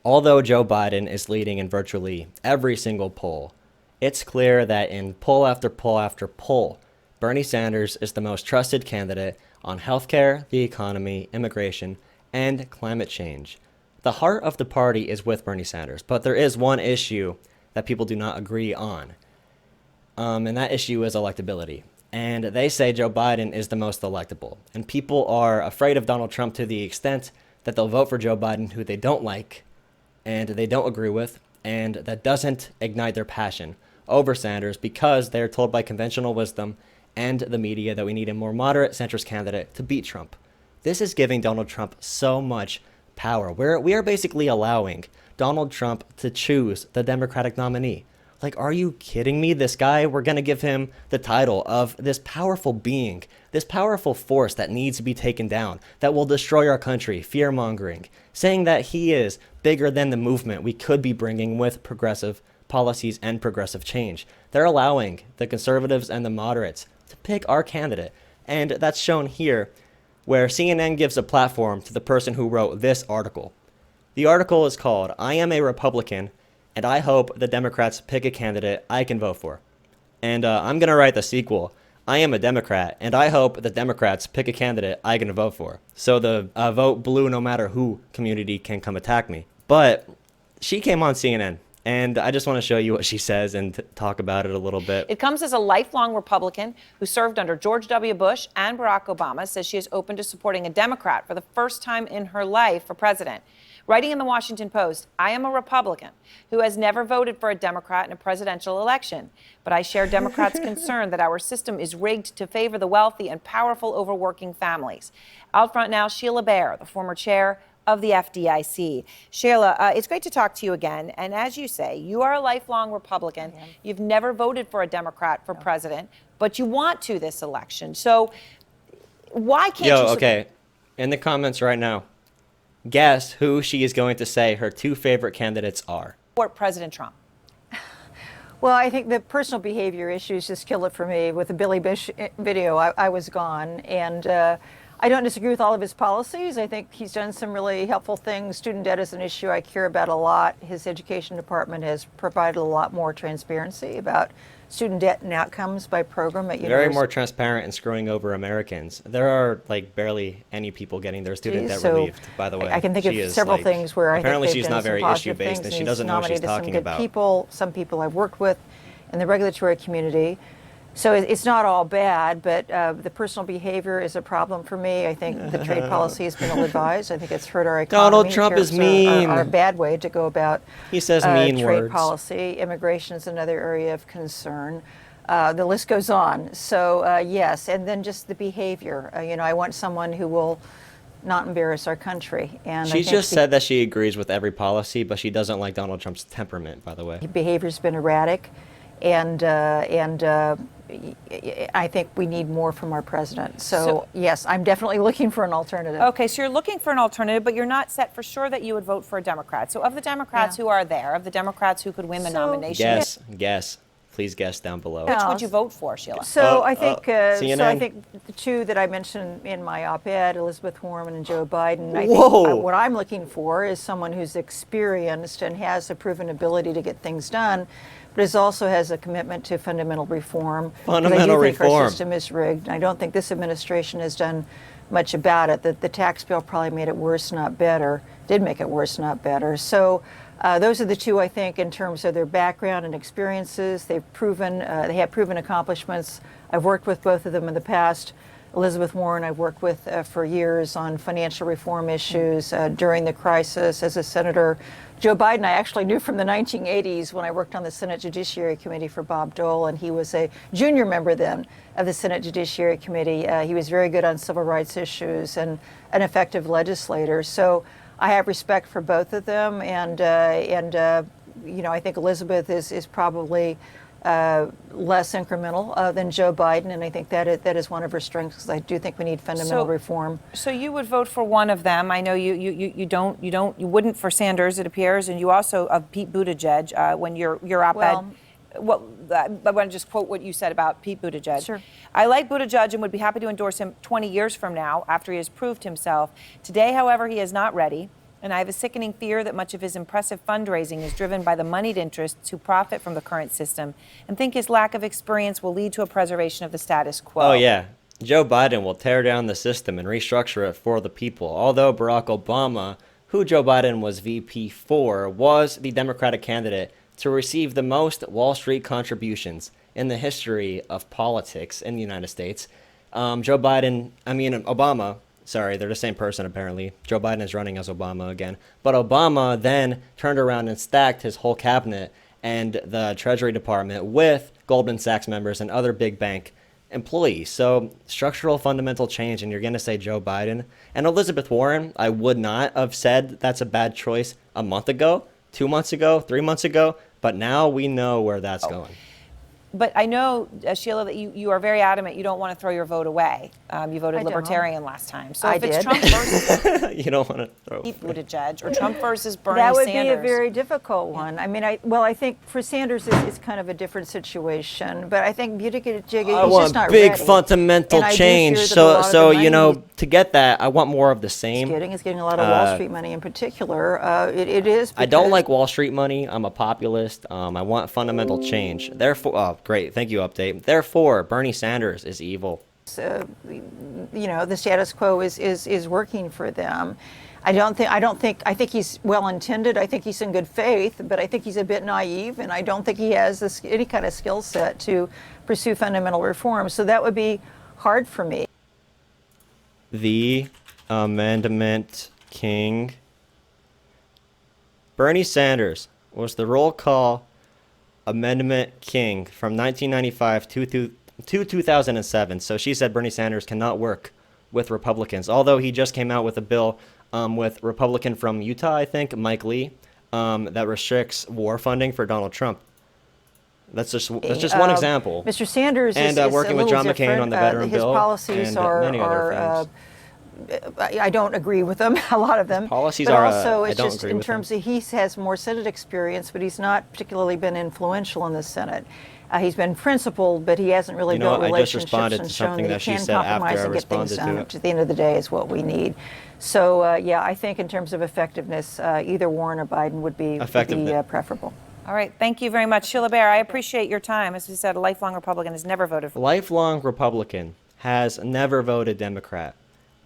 Although Joe Biden is leading in virtually every single poll, it's clear that in poll after poll after poll, Bernie Sanders is the most trusted candidate on healthcare, the economy, immigration, and climate change. The heart of the party is with Bernie Sanders, but there is one issue that people do not agree on, and that issue is electability. And they say Joe Biden is the most electable. And people are afraid of Donald Trump to the extent that they'll vote for Joe Biden, who they don't like and they don't agree with, and that doesn't ignite their passion over Sanders because they're told by conventional wisdom and the media that we need a more moderate centrist candidate to beat Trump. This is giving Donald Trump so much power. We are basically allowing Donald Trump to choose the Democratic nominee. Like, are you kidding me? This guy, we're going to give him the title of this powerful being, this powerful force that needs to be taken down, that will destroy our country, fear-mongering, saying that he is bigger than the movement we could be bringing with progressive policies and progressive change. They're allowing the conservatives and the moderates to pick our candidate, and that's shown here, where CNN gives a platform to the person who wrote this article. The article is called, "I Am a Republican, and I hope the Democrats pick a candidate I can vote for." And I'm going to write the sequel. "I am a Democrat, and I hope the Democrats pick a candidate I can vote for." So the vote blue no matter who community can come attack me. But she came on CNN, and I just want to show you what she says and talk about it a little bit. It comes as a lifelong Republican who served under George W. Bush and Barack Obama, says she is open to supporting a Democrat for the first time in her life for president. Writing in the Washington Post, "I am a Republican who has never voted for a Democrat in a presidential election, but I share Democrats' concern that our system is rigged to favor the wealthy and powerful over working families." Out front now, Sheila Bair, the former chair of the FDIC. Sheila, it's great to talk to you again. And as you say, you are a lifelong Republican. You've never voted for a Democrat for president, but you want to this election. So why can't you... Okay, in the comments right now, guess who she is going to say her two favorite candidates are. Support President Trump. Well, I think the personal behavior issues just kill it for me. With the Billy Bush video, I was gone. And I don't disagree with all of his policies. I think he's done some really helpful things. Student debt is an issue I care about a lot. His education department has provided a lot more transparency about student debt and outcomes by program at university. Very more transparent in screwing over Americans. There are like barely any people getting their student debt relieved, by the way. I can think of several things where I think apparently she's not very issue-based and she doesn't know what she's talking about. Some people I've worked with in the regulatory community. So it's not all bad, but the personal behavior is a problem for me. I think the trade policy has been ill-advised. I think it's hurt our economy. Donald Trump is mean. Are a bad way to go about he says mean trade words. Policy. Immigration is another area of concern. The list goes on. So yes, and then just the behavior. I want someone who will not embarrass our country. And she just said that she agrees with every policy, but she doesn't like Donald Trump's temperament, by the way. Behavior's been erratic, and I think we need more from our president. So yes, I'm definitely looking for an alternative. Okay, so you're looking for an alternative, but you're not set for sure that you would vote for a Democrat. So of the Democrats who are there, of the Democrats who could win the nomination. Guess. Please guess down below. Which would you vote for, Sheila? So I think the two that I mentioned in my op-ed, Elizabeth Warren and Joe Biden. I think what I'm looking for is someone who's experienced and has a proven ability to get things done, but also has a commitment to fundamental reform. Fundamental reform. I do think our system reform is rigged. I don't think this administration has done much about it. The tax bill probably made it worse, not better. Did make it worse, not better. So those are the two, I think, in terms of their background and experiences. They have proven accomplishments. I've worked with both of them in the past. Elizabeth Warren, I've worked with for years on financial reform issues during the crisis as a senator. Joe Biden, I actually knew from the 1980s when I worked on the Senate Judiciary Committee for Bob Dole, and he was a junior member then of the Senate Judiciary Committee. He was very good on civil rights issues and an effective legislator. So I have respect for both of them, and I think Elizabeth is probably less incremental than Joe Biden, and I think that is one of her strengths, because I do think we need fundamental reform. So you would vote for one of them. I know you wouldn't for Sanders, it appears, and you also of Pete Buttigieg when your op-ed. Well, I want to just quote what you said about Pete Buttigieg. Sure. "I like Buttigieg and would be happy to endorse him 20 years from now after he has proved himself. Today, however, he is not ready. And I have a sickening fear that much of his impressive fundraising is driven by the moneyed interests who profit from the current system and think his lack of experience will lead to a preservation of the status quo. Oh, yeah. Joe Biden will tear down the system and restructure it for the people. Although Barack Obama, who Joe Biden was VP for, was the Democratic candidate to receive the most Wall Street contributions in the history of politics in the United States. Obama, sorry, they're the same person apparently. Joe Biden is running as Obama again. But Obama then turned around and stacked his whole cabinet and the Treasury Department with Goldman Sachs members and other big bank employees. So structural fundamental change, and you're going to say Joe Biden. And Elizabeth Warren, I would not have said that's a bad choice a month ago, 2 months ago, 3 months ago, but now we know where that's going. But I know, Sheila, that you are very adamant you don't want to throw your vote away. You voted Libertarian last time. So if it's Trump versus You don't want to throw Buttigieg or Trump versus Bernie That would Sanders. be a very difficult one. I mean, I think for Sanders it's kind of a different situation. But I think Buttigieg is I just want not big ready. fundamental And I do change. fear that a lot of So the you know, money to get that, I want more of the same. he's getting a lot of Wall Street money in particular. It is. I don't because- like Wall Street money. I'm a populist. I want fundamental change. Therefore, oh, great. Thank you, update. Therefore, Bernie Sanders is evil. The status quo is working for them. I think he's well intended. I think he's in good faith, but I think he's a bit naive, and I don't think he has any kind of skill set to pursue fundamental reform. So that would be hard for me. The Amendment King. Bernie Sanders was the roll call Amendment King from 1995 to 2007. So she said Bernie Sanders cannot work with Republicans, although he just came out with a bill with Republican from Utah, I think, Mike Lee, that restricts war funding for Donald Trump. That's just one example. Mr. Sanders and is working a with little John McCain different. on the veteran his bill. policies and are, many other things. I don't agree with them, a lot of them. Policies but are, also I it's don't just agree in with terms them. of he has more Senate experience, but he's not particularly been influential in the Senate. He's been principled, but he hasn't really built I just relationships responded and to shown something that that he she can said after compromise I and get things responded to done, it. which at the end of the day is what we need. So I think in terms of effectiveness, either Warren or Biden would be preferable. All right. Thank you very much, Sheila Bair. I appreciate your time. As we said, a lifelong Republican has never voted for. Lifelong Republican has never voted Democrat.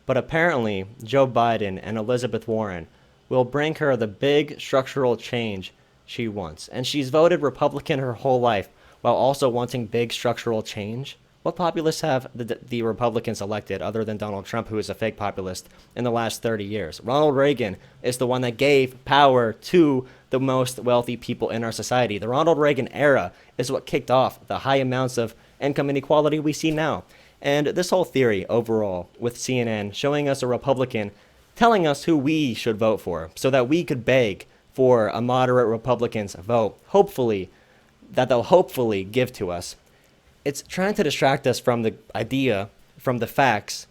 But apparently, Joe Biden and Elizabeth Warren will bring her the big structural change she wants. And she's voted Republican her whole life while also wanting big structural change. What populists have the Republicans elected other than Donald Trump, who is a fake populist, in the last 30 years? Ronald Reagan is the one that gave power to the most wealthy people in our society. The Ronald Reagan era is what kicked off the high amounts of income inequality we see now. And this whole theory overall with CNN showing us a Republican telling us who we should vote for so that we could beg for a moderate Republican's vote, hopefully, that they'll hopefully give to us. It's trying to distract us from the idea, from the facts,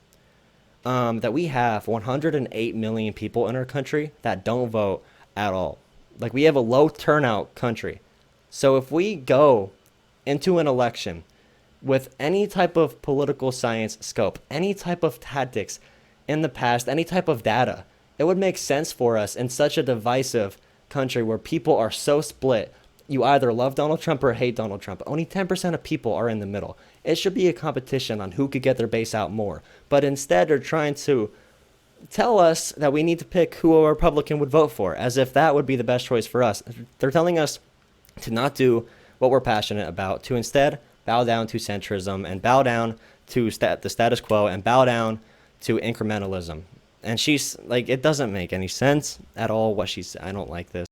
that we have 108 million people in our country that don't vote at all. Like, we have a low turnout country. So if we go into an election with any type of political science scope, any type of tactics in the past, any type of data, it would make sense for us in such a divisive country where people are so split. You either love Donald Trump or hate Donald Trump. Only 10% of people are in the middle. It should be a competition on who could get their base out more. But instead, they're trying to tell us that we need to pick who a Republican would vote for, as if that would be the best choice for us. They're telling us to not do what we're passionate about, to instead bow down to centrism and bow down to the status quo and bow down to incrementalism. And she's like, it doesn't make any sense at all what she's. I don't like this.